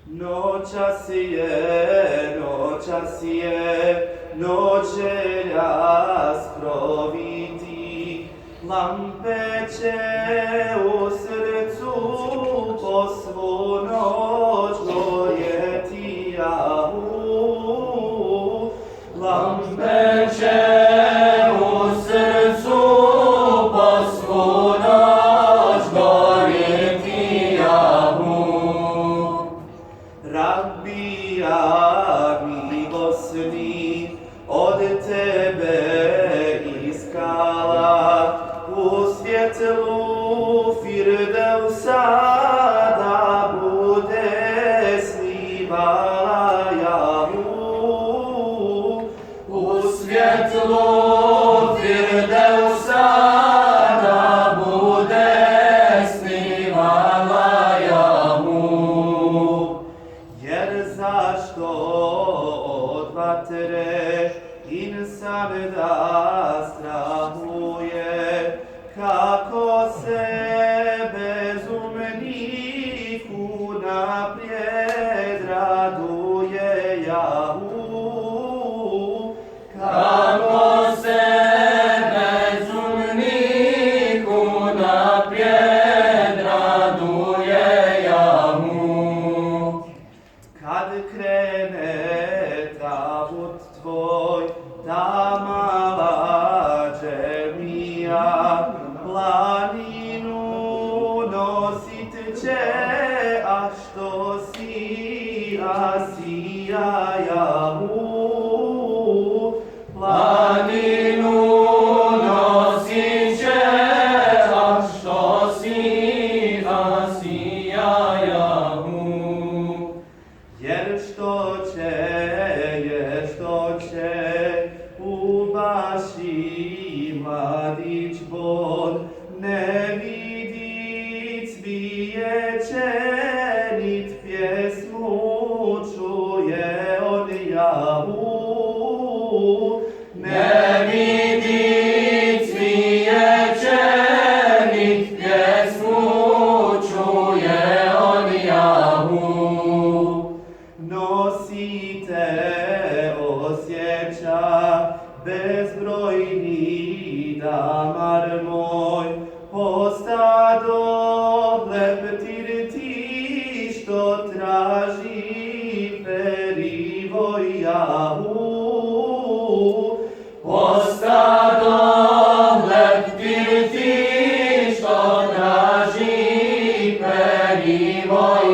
Noćas je, noćeljas proviti, lampe će u srcu po svu noć gorjeti, lampe će u srcu po svu noć gorjeti, Rabbija milosni, od tebe iskala u svjetlu Firdevsa da bude snivala u svjetlu Firdevsa da bude snivala jer zašto od vatre insan da strahuje, kako se bezumniku naprijed raduje kako se bezumniku naprijed raduje kad krene tabut tvoj, ta mala džemija, planinu nosit će, a što si Asija planinu nosit će, a što si Asija jer što će u baši mladić bod ne vidi cvijeće, nit pjesmu čuje od ne vidi cvijeće, nit pjesmu čuje od nosite osjeća bezbrojni damar moj, postado leptir ti što traži perivoj postado leptir ti što traži perivoj